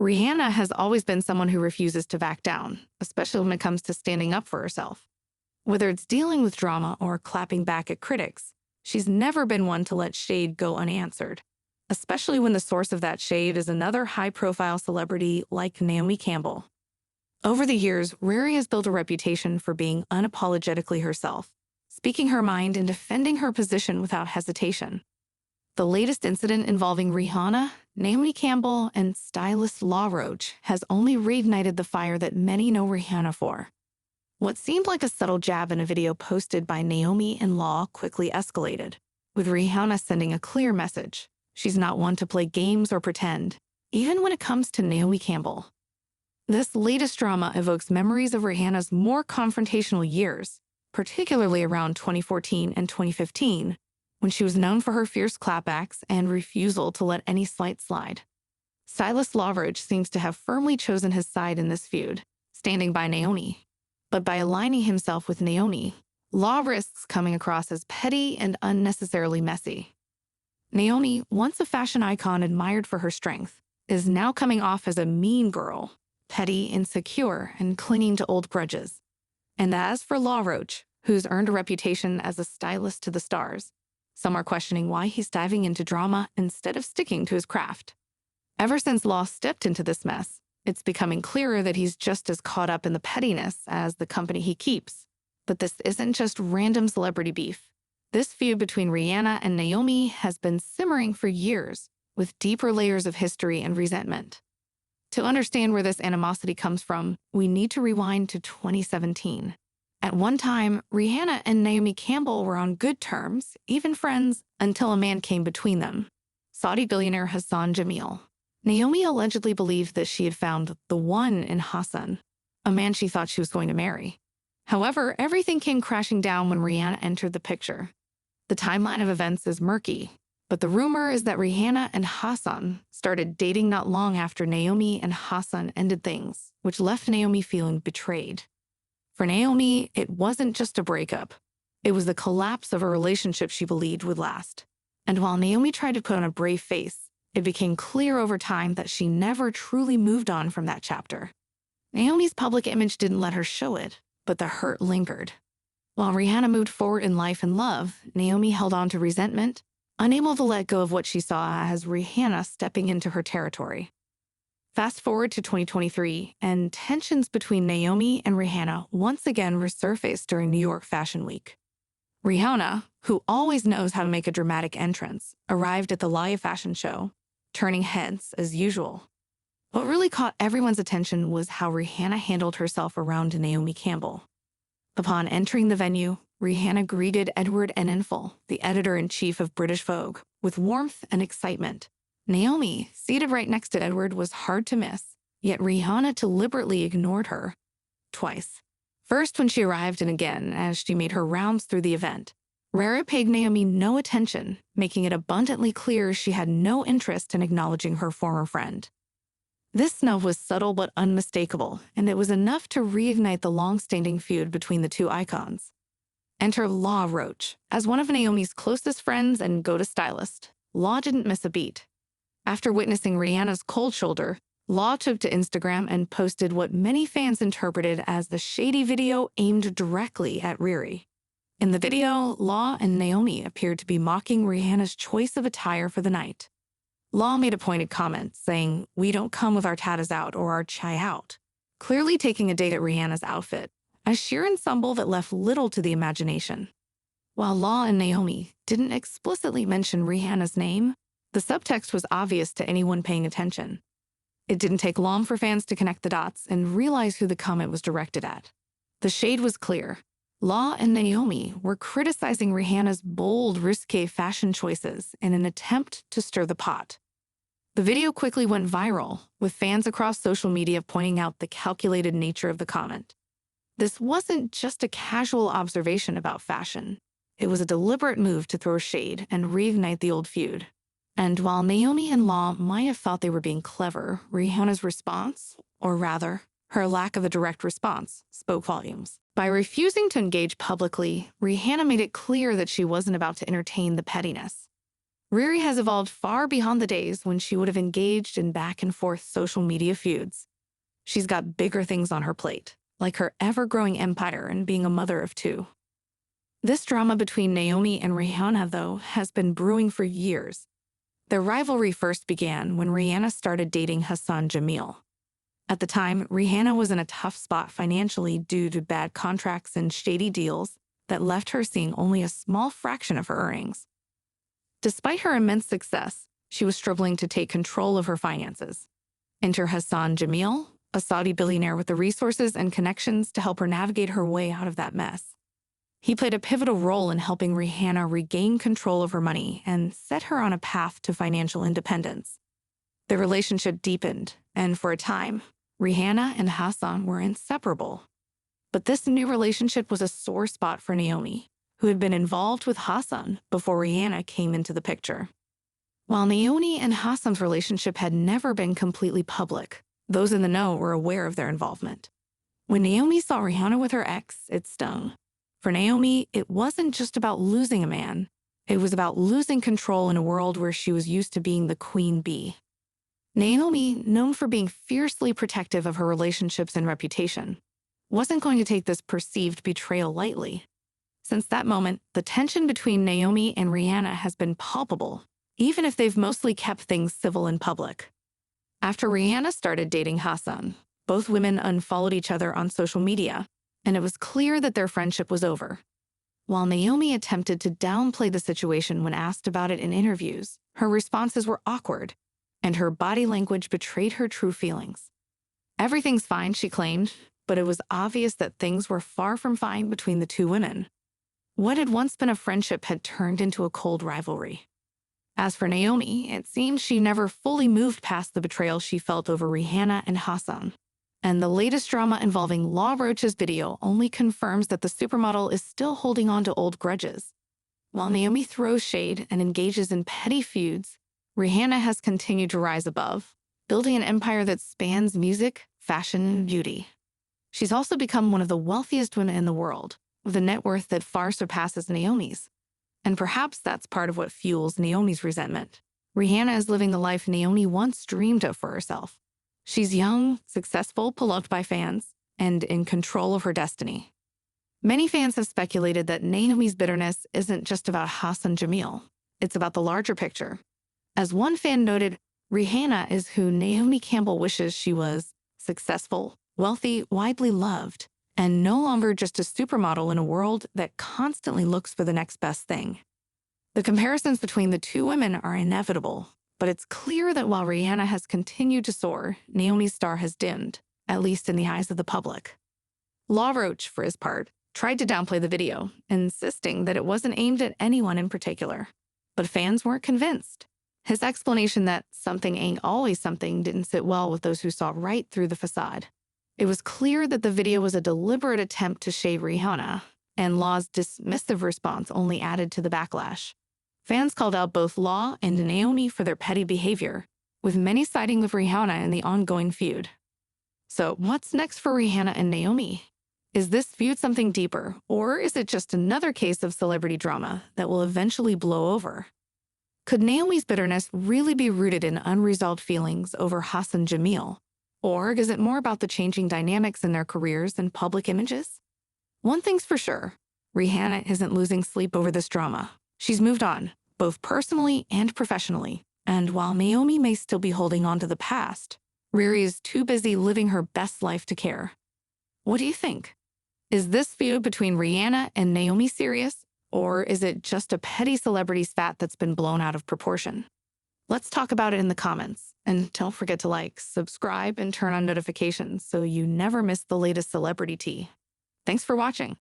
Rihanna has always been someone who refuses to back down, especially when it comes to standing up for herself. Whether it's dealing with drama or clapping back at critics, she's never been one to let shade go unanswered, especially when the source of that shade is another high-profile celebrity like Naomi Campbell. Over the years, Riri has built a reputation for being unapologetically herself, speaking her mind and defending her position without hesitation. The latest incident involving Rihanna, Naomi Campbell, and stylist Law Roach has only reignited the fire that many know Rihanna for. What seemed like a subtle jab in a video posted by Naomi and Law quickly escalated, with Rihanna sending a clear message. She's not one to play games or pretend, even when it comes to Naomi Campbell. This latest drama evokes memories of Rihanna's more confrontational years, particularly around 2014 and 2015, when she was known for her fierce clapbacks and refusal to let any slight slide. Stylist Law Roach seems to have firmly chosen his side in this feud, standing by Naomi. But by aligning himself with Naomi, Law risks coming across as petty and unnecessarily messy. Naomi, once a fashion icon admired for her strength, is now coming off as a mean girl, petty, insecure, and clinging to old grudges. And as for Law Roach, who's earned a reputation as a stylist to the stars, some are questioning why he's diving into drama instead of sticking to his craft. Ever since Law stepped into this mess, it's becoming clearer that he's just as caught up in the pettiness as the company he keeps. But this isn't just random celebrity beef. This feud between Rihanna and Naomi has been simmering for years, with deeper layers of history and resentment. To understand where this animosity comes from, we need to rewind to 2017. At one time, Rihanna and Naomi Campbell were on good terms, even friends, until a man came between them. Saudi billionaire Hassan Jameel. Naomi allegedly believed that she had found the one in Hassan, a man she thought she was going to marry. However, everything came crashing down when Rihanna entered the picture. The timeline of events is murky, but the rumor is that Rihanna and Hassan started dating not long after Naomi and Hassan ended things, which left Naomi feeling betrayed. For Naomi, it wasn't just a breakup. It was the collapse of a relationship she believed would last. And while Naomi tried to put on a brave face, it became clear over time that she never truly moved on from that chapter. Naomi's public image didn't let her show it, but the hurt lingered. While Rihanna moved forward in life and love, Naomi held on to resentment, unable to let go of what she saw as Rihanna stepping into her territory. Fast forward to 2023, and tensions between Naomi and Rihanna once again resurfaced during New York Fashion Week. Rihanna, who always knows how to make a dramatic entrance, arrived at the live fashion show, turning heads as usual. What really caught everyone's attention was how Rihanna handled herself around Naomi Campbell. Upon entering the venue, Rihanna greeted Edward Enninful, the editor-in-chief of British Vogue, with warmth and excitement. Naomi, seated right next to Edward, was hard to miss, yet Rihanna deliberately ignored her. Twice. First when she arrived and again as she made her rounds through the event. Rihanna paid Naomi no attention, making it abundantly clear she had no interest in acknowledging her former friend. This snub was subtle but unmistakable, and it was enough to reignite the long-standing feud between the two icons. Enter Law Roach. As one of Naomi's closest friends and go-to stylist, Law didn't miss a beat. After witnessing Rihanna's cold shoulder, Law took to Instagram and posted what many fans interpreted as the shady video aimed directly at Riri. In the video, Law and Naomi appeared to be mocking Rihanna's choice of attire for the night. Law made a pointed comment saying, "We don't come with our tatas out or our chai out," clearly taking a dig at Rihanna's outfit, a sheer ensemble that left little to the imagination. While Law and Naomi didn't explicitly mention Rihanna's name, the subtext was obvious to anyone paying attention. It didn't take long for fans to connect the dots and realize who the comment was directed at. The shade was clear. Law and Naomi were criticizing Rihanna's bold, risque fashion choices in an attempt to stir the pot. The video quickly went viral, with fans across social media pointing out the calculated nature of the comment. This wasn't just a casual observation about fashion. It was a deliberate move to throw shade and reignite the old feud. And while Naomi and Law might have thought they were being clever, Rihanna's response, or rather, her lack of a direct response, spoke volumes. By refusing to engage publicly, Rihanna made it clear that she wasn't about to entertain the pettiness. Riri has evolved far beyond the days when she would have engaged in back-and-forth social media feuds. She's got bigger things on her plate, like her ever-growing empire and being a mother of two. This drama between Naomi and Rihanna, though, has been brewing for years. Their rivalry first began when Rihanna started dating Hassan Jamil. At the time, Rihanna was in a tough spot financially due to bad contracts and shady deals that left her seeing only a small fraction of her earnings. Despite her immense success, she was struggling to take control of her finances. Enter Hassan Jamil, a Saudi billionaire with the resources and connections to help her navigate her way out of that mess. He played a pivotal role in helping Rihanna regain control of her money and set her on a path to financial independence. Their relationship deepened, and for a time, Rihanna and Hassan were inseparable. But this new relationship was a sore spot for Naomi, who had been involved with Hassan before Rihanna came into the picture. While Naomi and Hassan's relationship had never been completely public, those in the know were aware of their involvement. When Naomi saw Rihanna with her ex, it stung. For Naomi, it wasn't just about losing a man. It was about losing control in a world where she was used to being the queen bee. Naomi, known for being fiercely protective of her relationships and reputation, wasn't going to take this perceived betrayal lightly. Since that moment, the tension between Naomi and Rihanna has been palpable, even if they've mostly kept things civil in public. After Rihanna started dating Hassan, both women unfollowed each other on social media, and it was clear that their friendship was over. While Naomi attempted to downplay the situation when asked about it in interviews, her responses were awkward, and her body language betrayed her true feelings. Everything's fine, she claimed, but it was obvious that things were far from fine between the two women. What had once been a friendship had turned into a cold rivalry. As for Naomi, it seemed she never fully moved past the betrayal she felt over Rihanna and Hassan. And the latest drama involving Law Roach's video only confirms that the supermodel is still holding on to old grudges. While Naomi throws shade and engages in petty feuds, Rihanna has continued to rise above, building an empire that spans music, fashion, and beauty. She's also become one of the wealthiest women in the world, with a net worth that far surpasses Naomi's. And perhaps that's part of what fuels Naomi's resentment. Rihanna is living the life Naomi once dreamed of for herself. She's young, successful, beloved by fans, and in control of her destiny. Many fans have speculated that Naomi's bitterness isn't just about Hassan Jamil. It's about the larger picture. As one fan noted, Rihanna is who Naomi Campbell wishes she was: successful, wealthy, widely loved, and no longer just a supermodel in a world that constantly looks for the next best thing. The comparisons between the two women are inevitable, but it's clear that while Rihanna has continued to soar, Naomi's star has dimmed, at least in the eyes of the public. Law Roach, for his part, tried to downplay the video, insisting that it wasn't aimed at anyone in particular. But fans weren't convinced. His explanation that something ain't always something didn't sit well with those who saw right through the facade. It was clear that the video was a deliberate attempt to shade Rihanna, and Law's dismissive response only added to the backlash. Fans called out both Law and Naomi for their petty behavior, with many siding with Rihanna in the ongoing feud. So what's next for Rihanna and Naomi? Is this feud something deeper, or is it just another case of celebrity drama that will eventually blow over? Could Naomi's bitterness really be rooted in unresolved feelings over Hassan Jamil? Or is it more about the changing dynamics in their careers and public images? One thing's for sure, Rihanna isn't losing sleep over this drama. She's moved on, both personally and professionally. And while Naomi may still be holding on to the past, Riri is too busy living her best life to care. What do you think? Is this feud between Rihanna and Naomi serious? Or is it just a petty celebrity spat that's been blown out of proportion? Let's talk about it in the comments. And don't forget to like, subscribe, and turn on notifications so you never miss the latest celebrity tea. Thanks for watching.